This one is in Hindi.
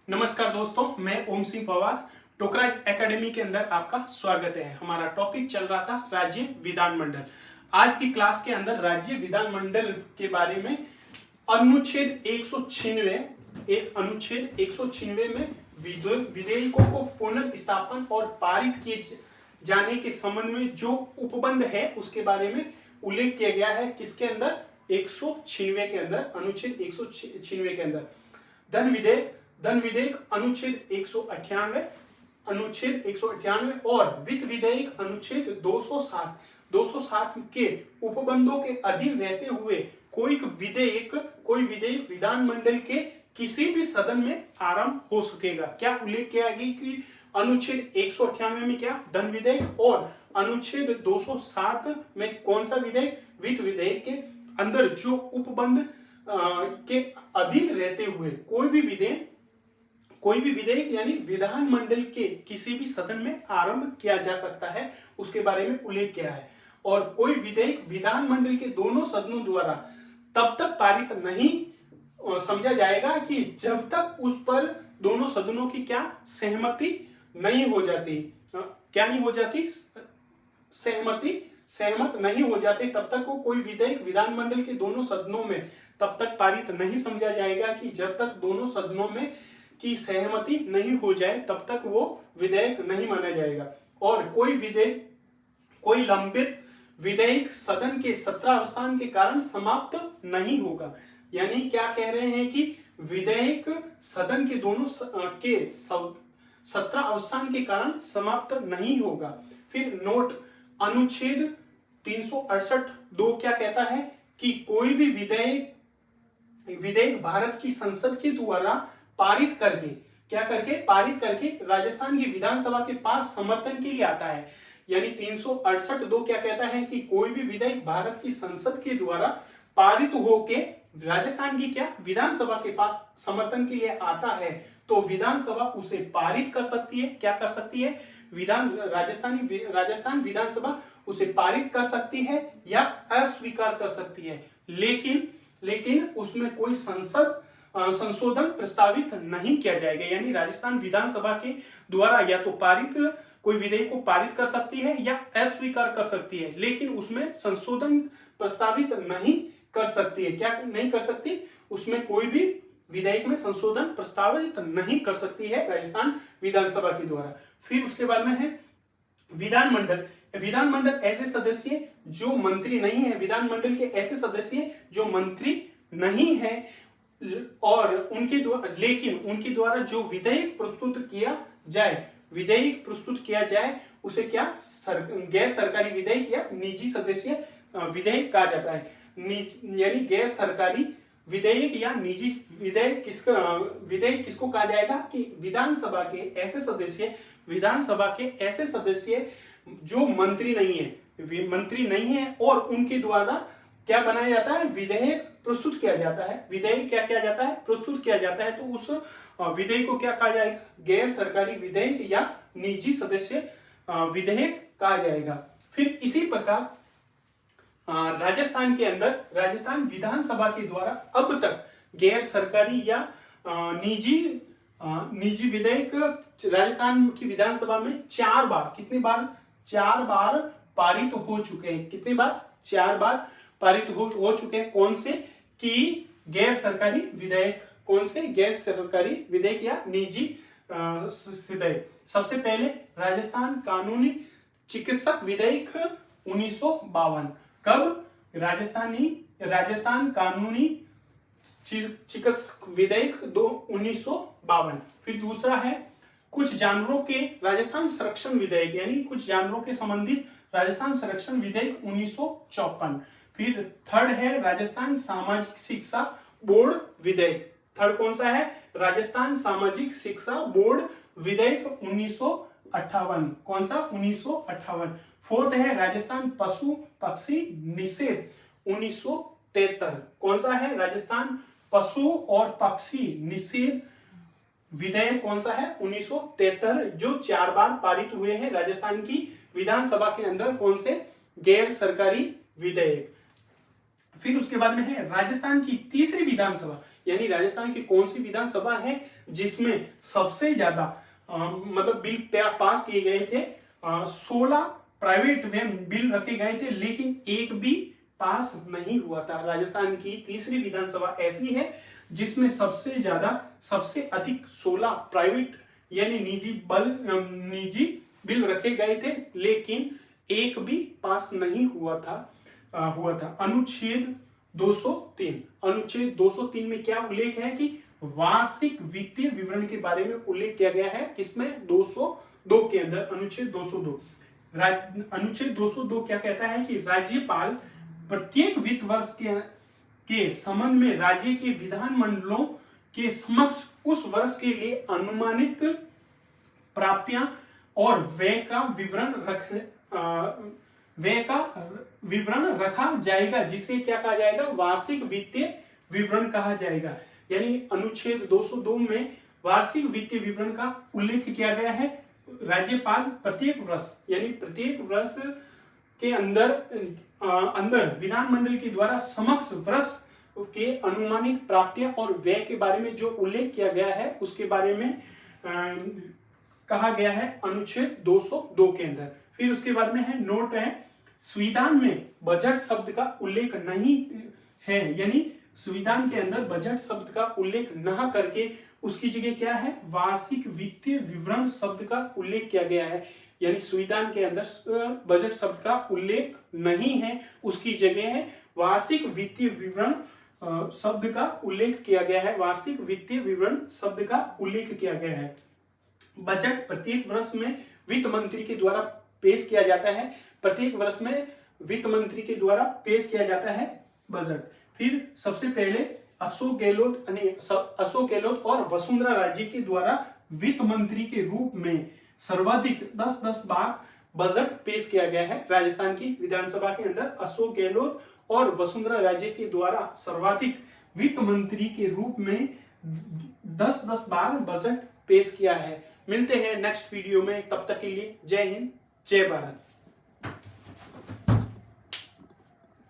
नमस्कार दोस्तों, मैं ओम सिंह पवार टोकराज एकेडमी के अंदर आपका स्वागत है। हमारा टॉपिक चल रहा था राज्य विधानमंडल। आज की क्लास के अंदर राज्य विधानमंडल के बारे में अनुच्छेद 196 में विधेयकों को पुनर्स्थापन और पारित किए जाने के संबंध में जो उपबंध है उसके बारे में उल्लेख किया गया है। किसके अंदर? 196 के अंदर, अनुच्छेद 196 के अंदर धन विधेयक अनुच्छेद 198 और वित्त विधेयक अनुच्छेद 207 के उपबंधों के अधीन रहते हुए कोई विधेयक विधानमंडल के किसी भी सदन में आरंभ हो सकेगा। क्या उल्लेख किया गया कि अनुच्छेद 198 में क्या? धन विधेयक, और अनुच्छेद 207 में कौन सा विधेयक? वित्त विधेयक के अंदर जो उपबंध के अधीन रहते हुए कोई भी विधेयक यानी विधानमंडल के किसी भी सदन में आरंभ किया जा सकता है, उसके बारे में उल्लेख किया है। और कोई विधेयक विधानमंडल के दोनों सदनों द्वारा तब तक पारित नहीं समझा जाएगा कि जब तक उस पर दोनों सदनों की क्या सहमति नहीं हो जाती। क्या नहीं हो जाती? सहमत नहीं हो जाते, तब तक वो कोई विधेयक विधानमंडल के दोनों सदनों में तब तक पारित नहीं समझा जाएगा कि जब तक दोनों सदनों में की सहमति नहीं हो जाए तब तक वो विधेयक नहीं माना जाएगा। और कोई लंबित विधेयक सदन के 17 अवस्थान के कारण समाप्त नहीं होगा। यानी क्या कह रहे हैं कि विधेयक सदन के दोनों के 17 अवस्थान के कारण समाप्त नहीं होगा। फिर नोट, अनुच्छेद 368(2) क्या कहता है कि कोई भी विधेयक भारत की संसद के द्वारा पारित करके राजस्थान की विधानसभा के पास समर्थन के लिए आता है। यानी 368(2) क्या कहता है कि कोई भी विधेयक भारत की संसद के द्वारा पारित होके राजस्थान की क्या विधानसभा के पास समर्थन के लिए आता है तो विधानसभा उसे पारित कर सकती है। क्या कर सकती है? राजस्थान विधानसभा उसे पारित कर सकती है या अस्वीकार कर सकती है, लेकिन उसमें कोई संशोधन प्रस्तावित नहीं किया जाएगा। यानी राजस्थान विधानसभा के द्वारा या तो कोई विधेयक को पारित कर सकती है या अस्वीकार कर सकती है, लेकिन उसमें संशोधन प्रस्तावित नहीं कर सकती है। क्या नहीं कर सकती? उसमें कोई भी विधेयक में संशोधन प्रस्तावित नहीं कर सकती है राजस्थान विधानसभा के द्वारा। फिर उसके बाद में है विधानमंडल ऐसे सदस्य जो मंत्री नहीं है, विधानमंडल के ऐसे सदस्य जो मंत्री नहीं है और उनके द्वारा जो विधेयक प्रस्तुत किया जाए उसे क्या गैर सरकारी विधेयक या निजी सदस्य विधेयक कहा जाता है। यानी गैर सरकारी विधेयक या निजी विधेयक किसको कहा जाएगा कि विधानसभा के ऐसे सदस्य जो मंत्री नहीं है और उनके द्वारा क्या बनाया जाता है? विधेयक प्रस्तुत किया जाता है। विधेयक क्या किया जाता है? प्रस्तुत किया जाता है। तो उस विधेयक को क्या कहा जाएगा? गैर सरकारी विधेयक या निजी सदस्य विधेयक कहा जाएगा। फिर इसी प्रकार राजस्थान विधानसभा के द्वारा अब तक गैर सरकारी या निजी विधेयक राजस्थान की विधानसभा में 4 बार पारित हो चुके हैं। कितनी बार? 4 बार पारित हो चुके हैं। कौन से? कि गैर सरकारी विधेयक या निजी विधेयक। सबसे पहले राजस्थान कानूनी चिकित्सक विधेयक 1952। कब? राजस्थान कानूनी चिकित्सक विधेयक 1952। फिर दूसरा है कुछ जानवरों के राजस्थान संरक्षण विधेयक, यानी कुछ जानवरों के संबंधित राजस्थान संरक्षण विधेयक 1954। फिर थर्ड है राजस्थान सामाजिक शिक्षा बोर्ड विधेयक। थर्ड कौन सा है? राजस्थान सामाजिक शिक्षा बोर्ड विधेयक 1958। कौन सा? 1958। फोर्थ है राजस्थान पशु पक्षी निषेध 1973। कौन सा है? राजस्थान पशु और पक्षी निषेध विधेयक कौन सा है? 1973, जो 4 बार पारित हुए हैं राजस्थान की विधानसभा के अंदर। कौन से? गैर सरकारी विधेयक। फिर उसके बाद में है राजस्थान की तीसरी विधानसभा यानी राजस्थान की कौन सी विधानसभा है जिसमें सबसे ज्यादा मतलब बिल पास किए गए थे। 16 प्राइवेट बिल रखे गए थे, लेकिन एक भी पास नहीं हुआ था। राजस्थान की तीसरी विधानसभा ऐसी है जिसमें सबसे अधिक 16 प्राइवेट यानी निजी बिल रखे गए थे, लेकिन एक भी पास नहीं हुआ था। अनुच्छेद 203 में क्या उल्लेख है कि वार्षिक वित्तीय विवरण के बारे में उल्लेख किया गया है। किसमें? 202 के अंदर, अनुच्छेद 202। अनुच्छेद 202 क्या कहता है कि राज्यपाल प्रत्येक वित्त वर्ष के संबंध में राज्य के विधानमंडलों के समक्ष उस वर्ष के लिए अनुमानित प्राप्तियां और व्यय का विवरण रखा जाएगा, जिसे क्या कहा जाएगा? वार्षिक वित्तीय विवरण कहा जाएगा। यानी अनुच्छेद 202 में वार्षिक वित्तीय विवरण का उल्लेख किया गया है। राज्यपाल प्रत्येक वर्ष के अंदर विधानमंडल के द्वारा समक्ष वर्ष के अनुमानित प्राप्तियां और व्यय के बारे में जो उल्लेख किया गया है उसके बारे में कहा गया है अनुच्छेद 202 के अंदर। फिर उसके बाद में है नोट है, संविधान में बजट शब्द का उल्लेख नहीं है, यानी संविधान के अंदर बजट शब्द का उल्लेख न करके उसकी जगह क्या है? वार्षिक वित्तीय विवरण शब्द का उल्लेख किया गया है। यानी संविधान के अंदर बजट शब्द का उल्लेख नहीं है, उसकी जगह है वार्षिक वित्तीय विवरण शब्द का उल्लेख किया गया है। वार्षिक वित्तीय विवरण शब्द का उल्लेख किया गया है। बजट प्रत्येक वर्ष में वित्त मंत्री के द्वारा पेश किया जाता है। प्रत्येक वर्ष में वित्त मंत्री के द्वारा पेश किया जाता है बजट। फिर सबसे पहले अशोक गहलोत और वसुंधरा राजे के द्वारा वित्त मंत्री के रूप में सर्वाधिक 10 बार बजट पेश किया गया है। राजस्थान की विधानसभा के अंदर अशोक गहलोत और वसुंधरा राजे के द्वारा सर्वाधिक वित्त मंत्री के रूप में 10 बार बजट पेश किया है। मिलते हैं नेक्स्ट वीडियो में, तब तक के लिए जय हिंद, जय भारत।